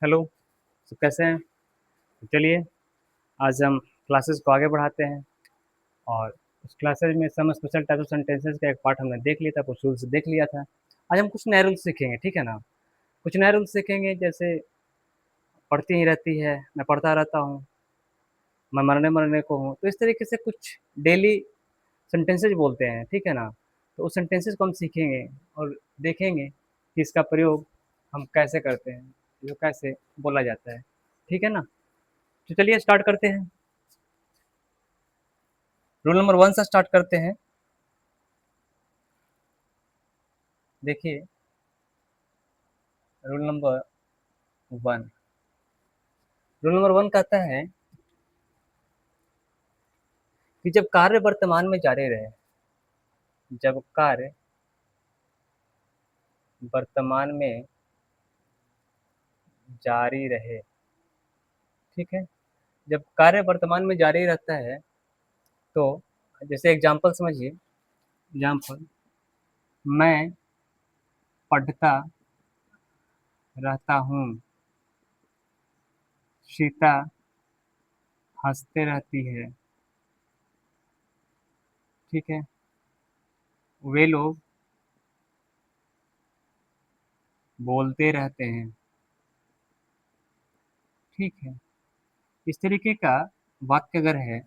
Hello. तो कैसे हैं? तो चलिए, आज हम क्लासेस को आगे बढ़ाते हैं। और उस क्लासेस में some special type of sentences का एक पार्ट हमने देख लिया था, कुछ रूल्स देख लिया था। आज हम कुछ नए रूल्स सीखेंगे, ठीक है ना? कुछ नए रूल्स सीखेंगे, जैसे पढ़ती ही रहती है, मैं पढ़ता रहता हूँ, मैं मरने मरने को हूँ। तो इस तरीके से कुछ डेली सेंटेंसेस बोलते हैं, ठीक है ना? तो उस सेंटेंसेस को हम सीखेंगे और देखेंगे कि इसका प्रयोग हम कैसे करते हैं, जो कैसे बोला जाता है, ठीक है ना? तो चलिए स्टार्ट करते हैं। रूल नंबर 1 से स्टार्ट करते हैं। देखिए, रूल नंबर 1। रूल नंबर 1 कहता है कि जब कार्य वर्तमान में जारी रहे, जब कार्य वर्तमान में जारी रहे, ठीक है? जब कार्य वर्तमान में जारी रहता है, तो जैसे एग्जांपल समझिए। एग्जांपल, मैं पढ़ता रहता हूँ, सीता हंसते रहती है, ठीक है? वे लोग बोलते रहते हैं, ठीक है? इस तरीके का वाक्य अगर है,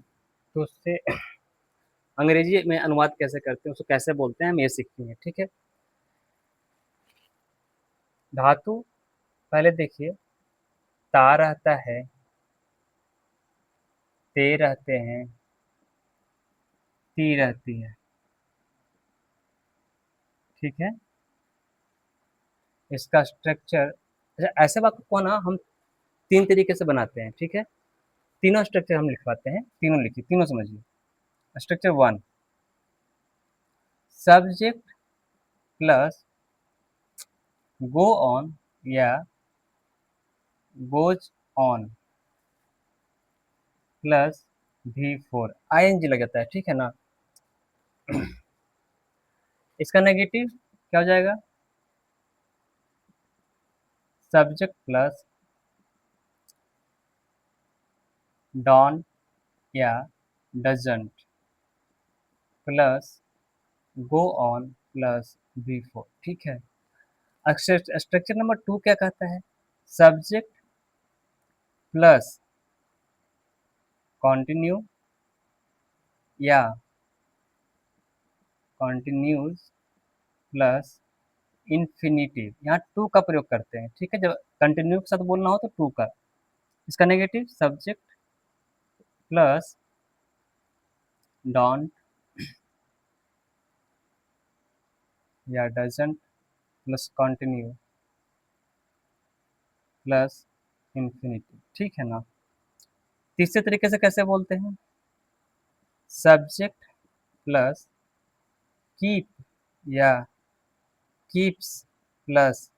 तो उससे अंग्रेजी में अनुवाद कैसे करते हैं, उसको कैसे बोलते हैं, हम ये सीखेंगे, ठीक है? धातु पहले देखिए, ता रहता है, ते रहते हैं, ती रहती है, ठीक है? इसका स्ट्रक्चर, अच्छा, ऐसे वाक्य को ना हम तीन तरीके से बनाते हैं, ठीक है? तीनों स्ट्रक्चर हम लिखवाते हैं, तीनों लिखिए, तीनों समझिए। Structure 1, subject plus go on या goes on plus V4 ING लग जाता है, ठीक है ना? इसका नेगेटिव क्या हो जाएगा? सब्जेक्ट प्लस डॉन या doesn't plus go on plus V4, ठीक है? स्ट्रक्चर नंबर 2 क्या कहता है? सब्जेक्ट प्लस कंटिन्यू या कंटिन्यूज प्लस इन्फिनिटिव। यहाँ टू का प्रयोग करते हैं, ठीक है? जब कंटिन्यू के साथ बोलना हो तो टू का। इसका नेगेटिव, सब्जेक्ट प्लस डॉन्ट या doesn't plus continue plus infinitive, ठीक है ना? तीसरे तरीके से कैसे बोलते हैं? सब्जेक्ट प्लस कीप या कीप्स प्लस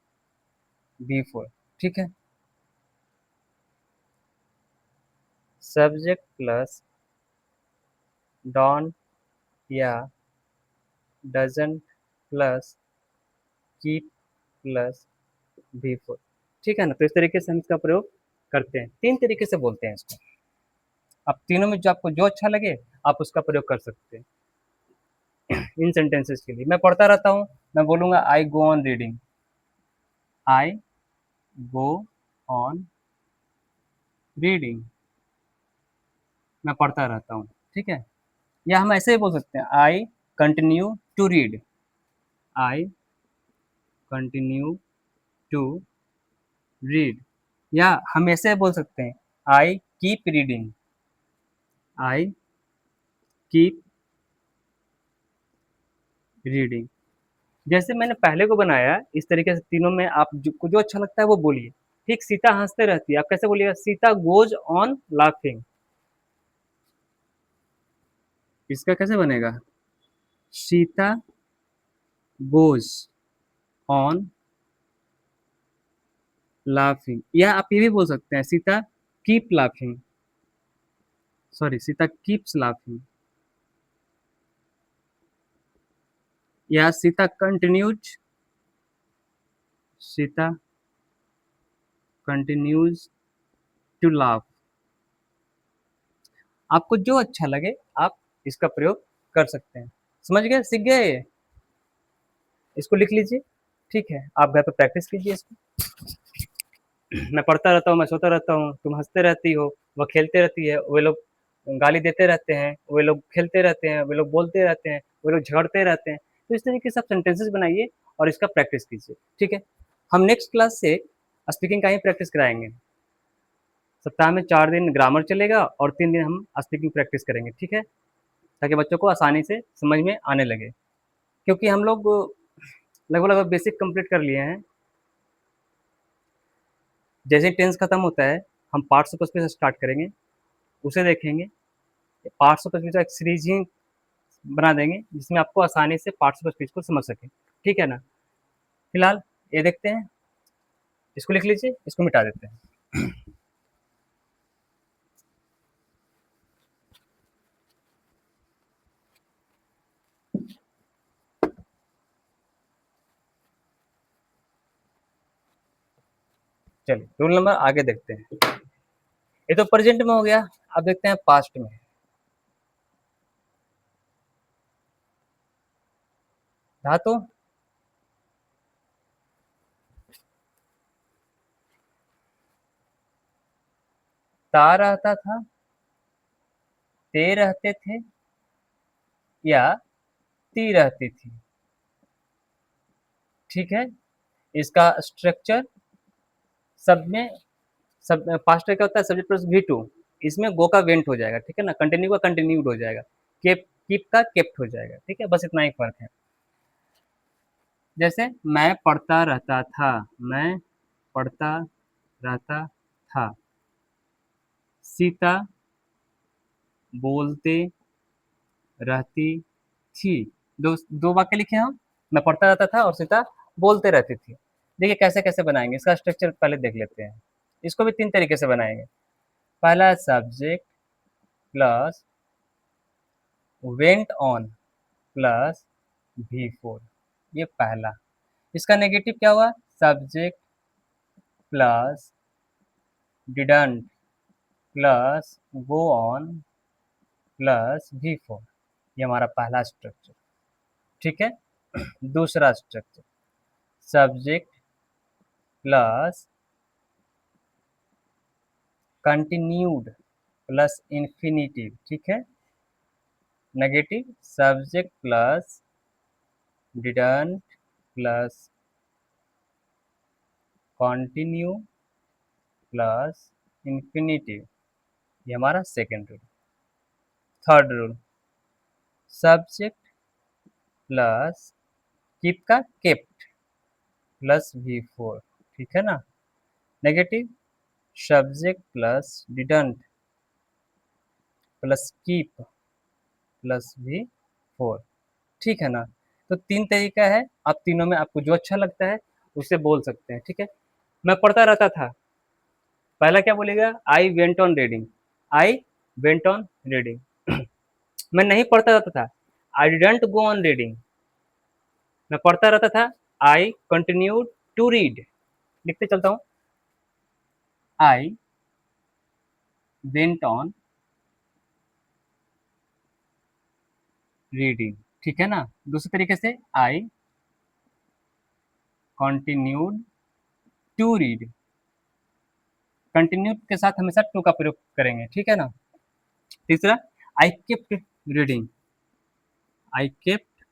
V4, ठीक है? सब्जेक्ट प्लस डॉन या doesn't plus keep plus V4, ठीक है ना? तो इस तरीके से हम इसका प्रयोग करते हैं, तीन तरीके से बोलते हैं इसको। अब तीनों में जो आपको जो अच्छा लगे, आप उसका प्रयोग कर सकते हैं इन सेंटेंसेस के लिए। मैं पढ़ता रहता हूँ, मैं बोलूंगा I go on reading. I go on reading, मैं पढ़ता रहता हूँ, ठीक है? या हम ऐसे ही बोल सकते हैं, I continue to read. I continue to read. या हम ऐसे बोल सकते हैं, I keep reading. I keep reading. जैसे मैंने पहले को बनाया, इस तरीके से तीनों में आप जो अच्छा लगता है वो बोलिए, ठीक? सीता हंसते रहती है, आप कैसे बोलिएगा? Sita goes on laughing. इसका कैसे बनेगा? Sita goes on laughing. या आप ये भी बोल सकते हैं, Sita keep laughing, sorry, Sita keeps laughing. या Sita continues, Sita continues to laugh. आपको जो अच्छा लगे आप इसका प्रयोग कर सकते हैं। समझ गए, सीख गए ये? इसको लिख लीजिए, ठीक है, आप घर पर प्रैक्टिस कीजिए इसको। मैं पढ़ता रहता हूँ, मैं सोता रहता हूँ, तुम हंसते रहती हो, वह खेलते रहती है, वे लोग गाली देते रहते हैं, वे लोग खेलते रहते हैं, वे लोग बोलते रहते हैं, वे लोग झगड़ते रहते हैं। तो इस तरीके से आप सेंटेंसेस बनाइए और इसका प्रैक्टिस कीजिए, ठीक है। हम नेक्स्ट क्लास से स्पीकिंग का ही प्रैक्टिस कराएंगे। सप्ताह में 4 दिन ग्रामर चलेगा और 3 दिन हम स्पीकिंग प्रैक्टिस करेंगे, ठीक है, ताकि बच्चों को आसानी से समझ में आने लगे। क्योंकि हम लोग लगभग लगभग बेसिक कंप्लीट कर लिए हैं। जैसे ही टेंस खत्म होता है हम पार्ट्स ऑफ स्पीच से स्टार्ट करेंगे, उसे देखेंगे। पार्ट्स ऑफ स्पीच का एक सीरीज ही बना देंगे जिसमें आपको आसानी से पार्ट्स ऑफ स्पीच को समझ सके, ठीक है ना। फिलहाल ये देखते हैं, इसको लिख लीजिए, इसको मिटा देते हैं। चलिए रूल नंबर आगे देखते हैं। ये तो प्रेजेंट में हो गया, अब देखते हैं पास्ट में। धातु ता रहता था, ते रहते थे, या ती रहती थी, ठीक है। इसका स्ट्रक्चर सब में, सब पास्ट क्या होता है, सब्जेक्ट प्लस वी टू, इसमें गो का वेंट हो जाएगा, ठीक है ना। कंटिन्यू का कंटिन्यूड हो जाएगा, केप कीप का केप्ट हो जाएगा, ठीक है, बस इतना ही फर्क है। जैसे मैं पढ़ता रहता था, मैं पढ़ता रहता था। सीता बोलते रहती थी। दो दो वाक्य लिखे हम, मैं पढ़ता रहता था और सीता बोलते रहती थी। देखिए कैसे कैसे बनाएंगे, इसका स्ट्रक्चर पहले देख लेते हैं। इसको भी 3 तरीके से बनाएंगे। पहला subject plus went on plus V four, ये पहला। इसका नेगेटिव क्या हुआ, subject plus didn't plus go on plus V four, ये हमारा पहला स्ट्रक्चर, ठीक है। दूसरा structure subject plus continued plus infinitive, ठीक है। Negative subject plus didn't plus continue plus infinitive, ये हमारा second rule. Third rule subject plus keep का केप्ट प्लस वी फोर, ठीक है ना। Negative subject plus didn't plus keep plus V four, ठीक है ना। तो 3 तरीका है, आप तीनों में आपको जो अच्छा लगता है उसे बोल सकते हैं, ठीक है। मैं पढ़ता रहता था, पहला क्या बोलेगा, I went on reading, I went on reading. मैं नहीं पढ़ता रहता था, I didn't go on reading. मैं पढ़ता रहता था, आई कंटिन्यूड टू रीड। लिखते चलता हूँ, आई वेंट ऑन रीडिंग, ठीक है ना। दूसरे तरीके से I continued to read, continue के साथ हमेशा टू का प्रयोग करेंगे, ठीक है ना। तीसरा I kept reading, I kept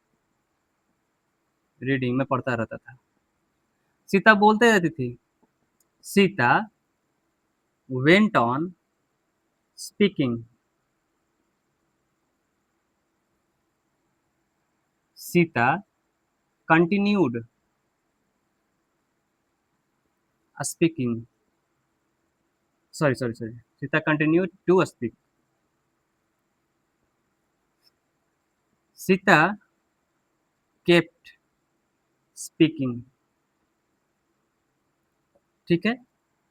reading, मैं पढ़ता रहता था। सीता बोलते रहती थी, Sita went on speaking, Sita continued speaking, sorry Sita continued to speak, Sita kept speaking, ठीक है।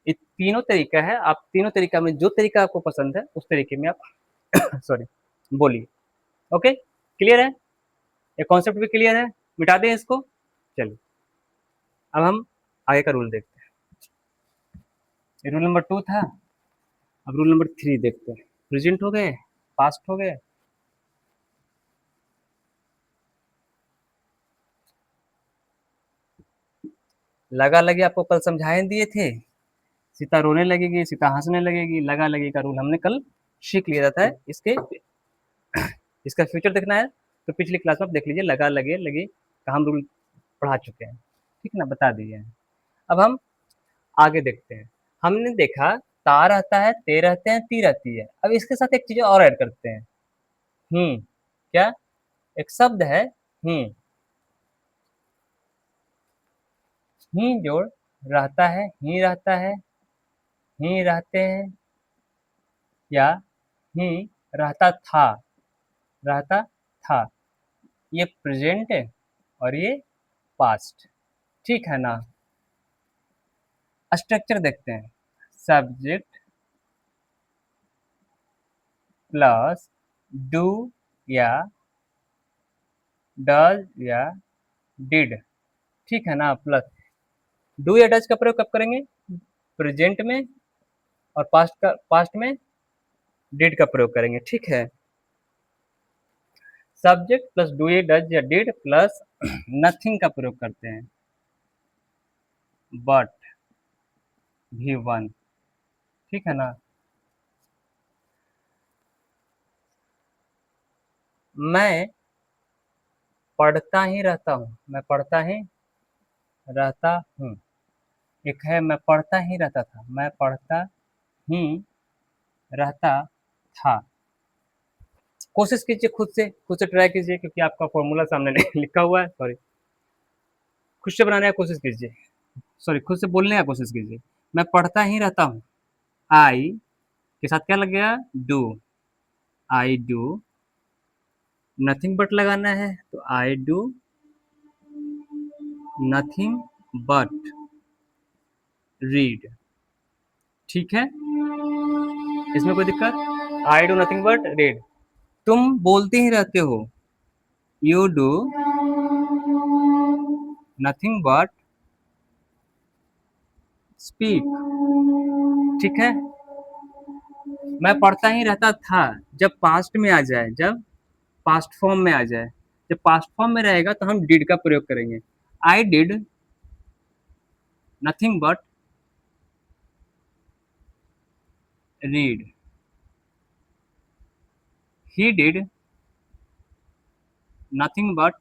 ये तीनों तरीका है, आप तीनों तरीका में जो तरीका आपको पसंद है उस तरीके में आप सॉरी बोलिए। ओके, क्लियर है, ये कॉन्सेप्ट भी क्लियर है, मिटा दें इसको। चलिए अब हम आगे का रूल देखते हैं। रूल नंबर 2 था। अब रूल नंबर 3 देखते हैं। प्रेजेंट हो गए, पास्ट हो गए। लगा लगी आपको कल समझाए दिए थे। सीता रोने लगेगी, सीता हंसने लगेगी, लगा लगी का रूल हमने कल सीख लिया था। इसके इसका फ्यूचर देखना है तो पिछली क्लास में आप देख लीजिए, लगा लगे लगी का हम रूल पढ़ा चुके हैं, ठीक ना, बता दिए हैं। अब हम आगे देखते हैं। हमने देखा ता रहता है, ते रहते हैं, ती रहती है। अब इसके साथ एक चीज और ऐड करते हैं, क्या, एक शब्द है जोड़ रहता है, ही रहता है, ही रहते हैं, या ही रहता था, रहता था। ये प्रेजेंट है और ये पास्ट, ठीक है ना। स्ट्रक्चर देखते हैं। सब्जेक्ट प्लस डू या डज या डिड, ठीक है ना। प्लस डू या डज का प्रयोग कब करेंगे, प्रेजेंट में, और पास्ट में डिड का प्रयोग करेंगे, ठीक है। सब्जेक्ट प्लस डू या डज या डिड प्लस नथिंग का प्रयोग करते हैं, बट भी वन, ठीक है ना। मैं पढ़ता ही रहता हूँ, मैं पढ़ता ही रहता हूँ। एक है मैं पढ़ता ही रहता था, मैं पढ़ता ही रहता था। कोशिश कीजिए, खुद से ट्राई कीजिए, क्योंकि आपका फॉर्मूला सामने लिखा हुआ है। सॉरी, खुद से बनाने की कोशिश कीजिए, सॉरी खुद से बोलने का कोशिश कीजिए। मैं पढ़ता ही रहता हूँ, आई के साथ क्या लग गया, do, I do, nothing but लगाना है तो I do nothing but read, ठीक है। इसमें कोई दिक्कत, I do nothing but read. तुम बोलते ही रहते हो, you do nothing but speak, ठीक है। मैं पढ़ता ही रहता था, जब पास्ट में आ जाए, जब पास्ट फॉर्म में आ जाए, जब पास्ट फॉर्म में रहेगा तो हम डिड का प्रयोग करेंगे। I did nothing but read, he did nothing but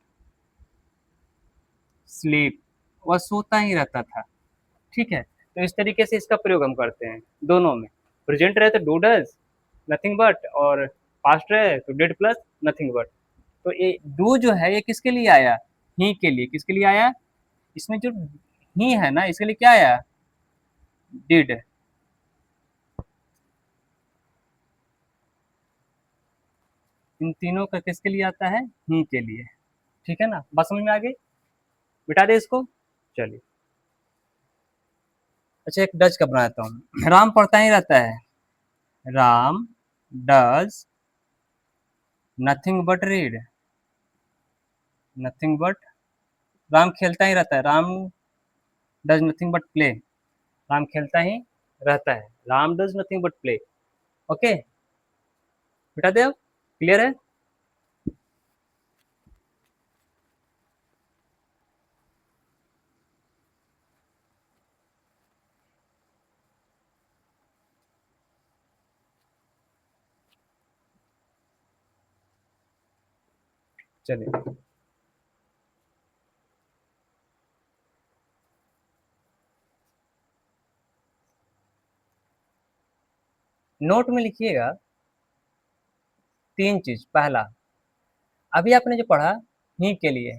sleep, वह सोता ही रहता था, ठीक है। तो इस तरीके से इसका प्रयोग हम करते हैं दोनों में। प्रेजेंट रहे तो डू डज नथिंग बट, और पास्ट रहे तो डिड प्लस नथिंग बट। तो ये डू जो है ये किसके लिए आया, ही के लिए। किसके लिए आया, इसमें जो ही है ना, इसके लिए क्या आया, डिड। इन तीनों का किसके लिए आता है, ही के लिए, ठीक है ना। बात समझ में आ गई, मिटा दे इसको, चलिए। अच्छा, एक डज का बनाता हूँ। राम पढ़ता ही रहता है, Ram does nothing but read, nothing but. Ram खेलता ही रहता है, Ram does nothing but play, Ram खेलता ही रहता है, Ram does nothing but play. Okay, बेटा देव, क्लियर है। चलिए, नोट में लिखिएगा 3 चीज। पहला, अभी आपने जो पढ़ा ही के लिए,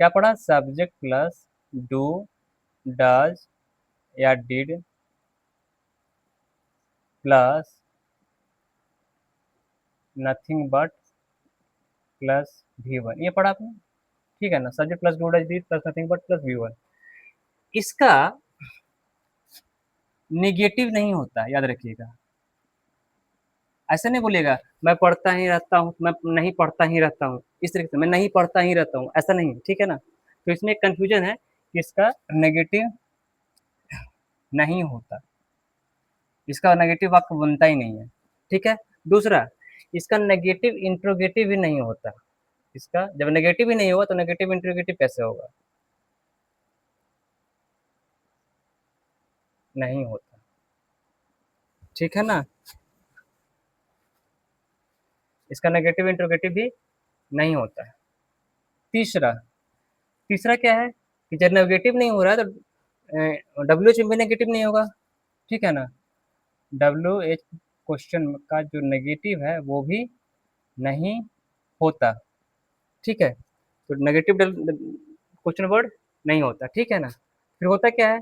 क्या पढ़ा, सब्जेक्ट प्लस डू डज या did plus nothing but plus V one, ये पढ़ा आपने, ठीक है ना। Subject plus do does did plus nothing but plus V one. इसका निगेटिव नहीं होता, याद रखिएगा। ऐसे नहीं बोलिएगा मैं पढ़ता ही रहता हूँ, मैं नहीं पढ़ता ही रहता हूँ, इस तरीके से मैं नहीं पढ़ता ही रहता हूँ, ऐसा नहीं, ठीक है ना। तो इसमें एक कंफ्यूजन है कि इसका नेगेटिव नहीं होता, इसका नेगेटिव वाक्य बनता ही नहीं है। ठीक है। दूसरा, इसका नेगेटिव इंट्रोगेटिव भी नहीं होता। इसका जब नेगेटिव ही नहीं होगा तो नेगेटिव इंट्रोगेटिव कैसे होगा? नहीं होता। ठीक है ना, इसका नेगेटिव इंट्रोगेटिव भी नहीं होता है। तीसरा, तीसरा क्या है कि जब नेगेटिव नहीं हो रहा है तो डब्ल्यू एच में भी नेगेटिव नहीं होगा। ठीक है ना, डब्ल्यू एच क्वेश्चन का जो नेगेटिव है वो भी नहीं होता। ठीक है, तो नेगेटिव क्वेश्चन वर्ड नहीं होता। ठीक है ना, फिर होता क्या है,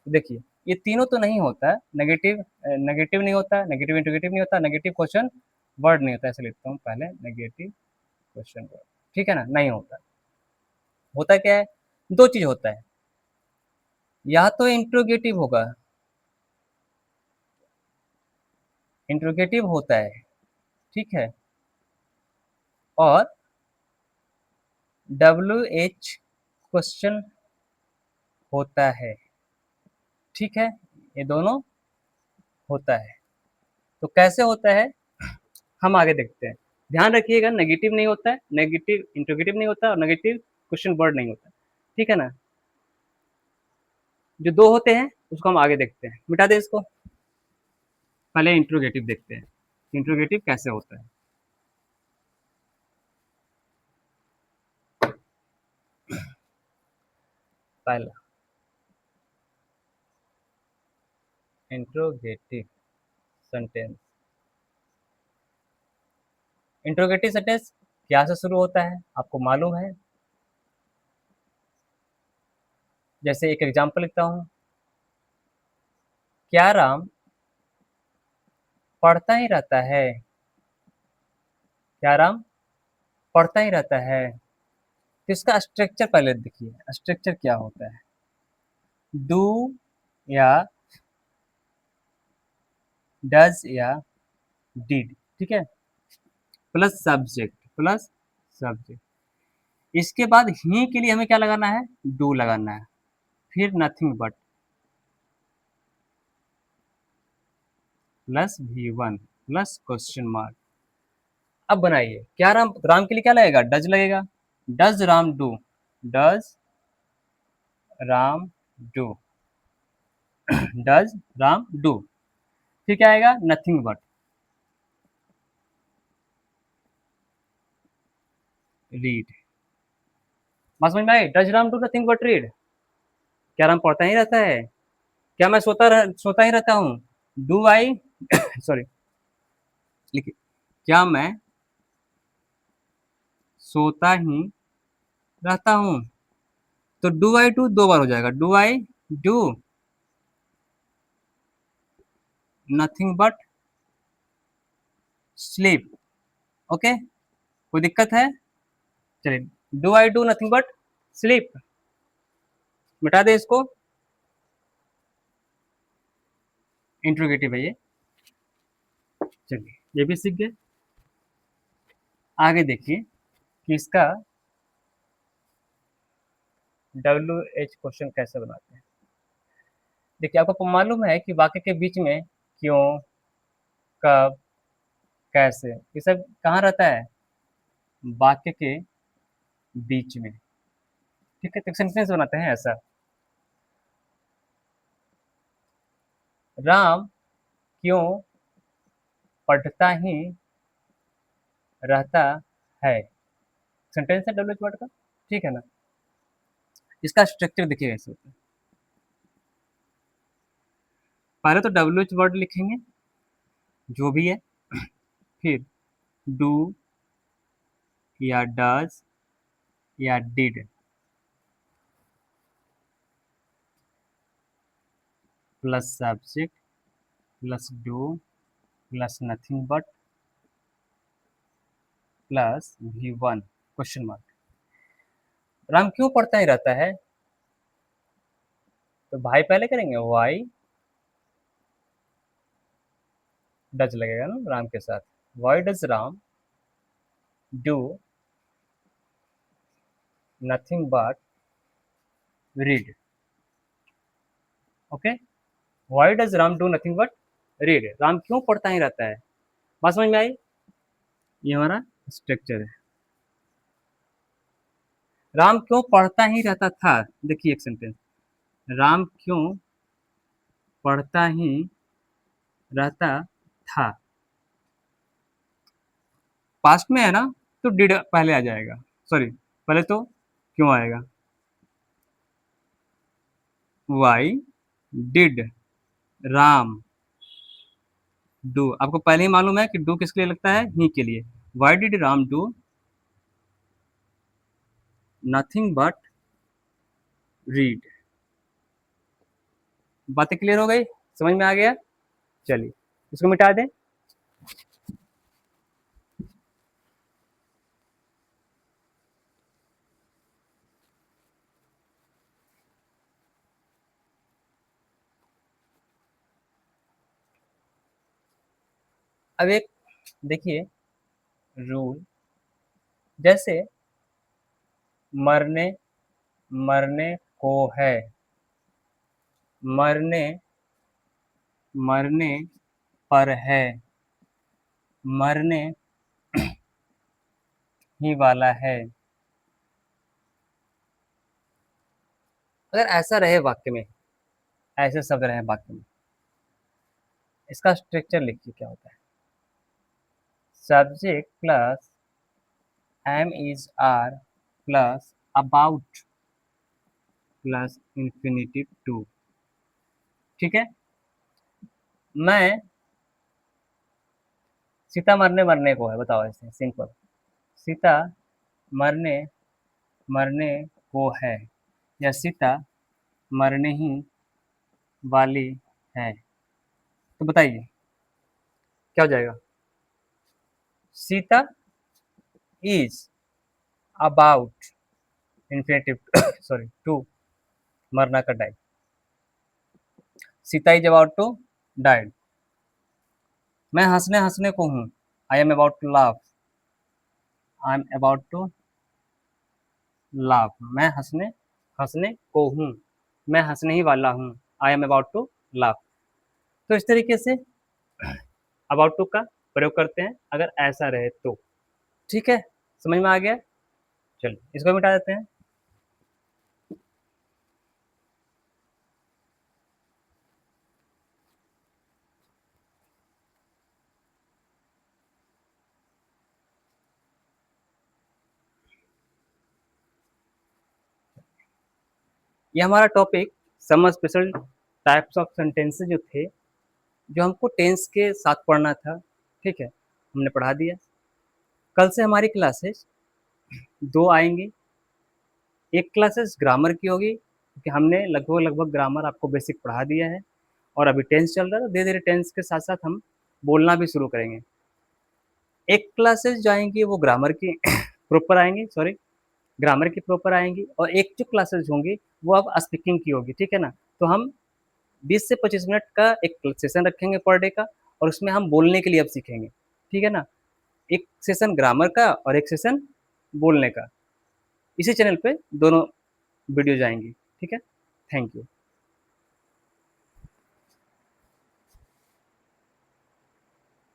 देखिए ये तीनों तो नहीं होता, नेगेटिव नेगेटिव नहीं होता, नेगेटिव इंटीग्रेटिव नहीं होता, नेगेटिव क्वेश्चन वर्ड नहीं होता। ऐसे लिखता हूँ पहले, नेगेटिव क्वेश्चन वर्ड। ठीक है ना, नहीं होता। होता क्या है, दो चीज होता है, या तो इंट्रोगेटिव होगा, इंट्रोगेटिव होता है। ठीक है, और डब्ल्यू एच क्वेश्चन होता है। ठीक है, ये दोनों होता है। तो कैसे होता है हम आगे देखते हैं। ध्यान रखिएगा, नेगेटिव नहीं होता है, नेगेटिव इंट्रोगेटिव नहीं होता, और नेगेटिव क्वेश्चन वर्ड नहीं होता। ठीक है ना, जो दो होते हैं उसको हम आगे देखते हैं। मिटा दे इसको, पहले इंट्रोगेटिव देखते हैं, इंट्रोगेटिव कैसे होता है। पहला, इंट्रोगेटिव सेंटेंस। इंट्रोगेटिव सेंटेंस क्या से शुरू होता है आपको मालूम है? जैसे एक एग्जांपल लिखता हूँ, क्या राम पढ़ता ही रहता है? क्या राम पढ़ता ही रहता है? तो इसका स्ट्रक्चर पहले देखिए, स्ट्रक्चर क्या होता है। डू या डज या डिड, ठीक है, प्लस सब्जेक्ट, प्लस सब्जेक्ट। इसके बाद ही के लिए हमें क्या लगाना है, डू लगाना है, फिर nothing but, plus V1 plus question mark. अब बनाइए, क्या राम, राम के लिए क्या लगेगा, डज लगेगा। Does Ram do, does Ram do, does Ram do. फिर क्या आएगा, नथिंग बट, रीड। बात समझ में आई, does Ram do nothing but read. क्या राम पढ़ता ही रहता है? क्या मैं सोता ही रहता हूँ? डू आई सॉरी, लिखिए, क्या मैं सोता ही रहता हूँ? तो डू आई डू दो बार हो जाएगा, do I do nothing but sleep. Okay, कोई दिक्कत है? चलिए, do I do nothing but sleep, मिटा दे इसको, इंट्रोगेटिव है ये। चलिए, ये भी सीख गए। आगे देखिए कि इसका डब्ल्यू एच क्वेश्चन कैसे बनाते हैं। देखिए, आपको मालूम है कि वाक्य के बीच में क्यों, कब, कैसे, ये सब कहाँ रहता है, वाक्य के बीच में। ठीक है, तो सेंटेंस बनाते हैं ऐसा, राम क्यों पढ़ता ही रहता है। सेंटेंस है डब्ल्यू एच वर्ड का। ठीक है ना, इसका स्ट्रक्चर देखिए ऐसे होता है। पहले तो डब्ल्यू एच वर्ड लिखेंगे जो भी है, फिर डू या डज या did plus subject plus do plus nothing but plus V1 question mark. Ram क्यों पढ़ता ही रहता है, तो भाई पहले करेंगे, वाई डज लगेगा ना राम के साथ, why does Ram do nothing but read. Okay, why does Ram do nothing but read, Ram क्यों पढ़ता ही रहता है। बात समझ में आई। ये हमारा स्ट्रक्चर है। राम क्यों पढ़ता ही रहता था, देखिए एक सेंटेंस, राम क्यों पढ़ता ही रहता था, पास्ट में है ना, तो डिड पहले आ जाएगा, सॉरी पहले तो क्यों आएगा, वाई डिड राम डू, आपको पहले ही मालूम है कि डू किसके लिए लगता है, ही के लिए, why did Ram do nothing but read. बातें क्लियर हो गई, समझ में आ गया। चलिए इसको मिटा दें। अब एक देखिए रूल, जैसे मरने, मरने को है, मरने, मरने पर है, मरने ही वाला है, अगर ऐसा रहे वाक्य में, ऐसे शब्द रहे वाक्य में, इसका स्ट्रक्चर लिखिए क्या होता है, subject plus am is are plus about plus infinitive to. ठीक है, मैं, सीता मरने, मरने को है, बताओ ऐसे सिंपल, सीता मरने, मरने को है, या सीता मरने ही वाली है, तो बताइए क्या हो जाएगा। Sita is about infinitive sorry to, मरना का die, Sita is about to died, मैं हंसने, हंसने को हूँ, I am about to laugh, I am about to laugh, मैं हंसने, हंसने को हूँ, मैं हंसने ही वाला हूँ, I am about to laugh. तो इस तरीके से अबाउट टू का प्रयोग करते हैं अगर ऐसा रहे तो। ठीक है, समझ में आ गया। चलिए इसको मिटा देते हैं। ये हमारा topic some special types of sentences जो थे, जो हमको टेंस के साथ पढ़ना था, ठीक है, हमने पढ़ा दिया। कल से हमारी क्लासेस दो आएंगी, एक क्लासेस ग्रामर की होगी क्योंकि हमने लगभग लगभग ग्रामर आपको बेसिक पढ़ा दिया है, और अभी टेंस चल रहा है तो धीरे धीरे टेंस के साथ साथ हम बोलना भी शुरू करेंगे। एक क्लासेस जो आएंगी वो ग्रामर की प्रॉपर आएंगी, सॉरी ग्रामर की प्रॉपर आएंगी, और एक जो क्लासेस होंगी वो अब स्पीकिंग की होगी, ठीक है ना। तो हम 20 से 25 मिनट का एक सेशन रखेंगे पर डे का, और उसमें हम बोलने के लिए अब सीखेंगे, ठीक है ना। एक सेशन ग्रामर का और एक सेशन बोलने का, इसी चैनल पे दोनों वीडियो जाएंगी, ठीक है। Thank you.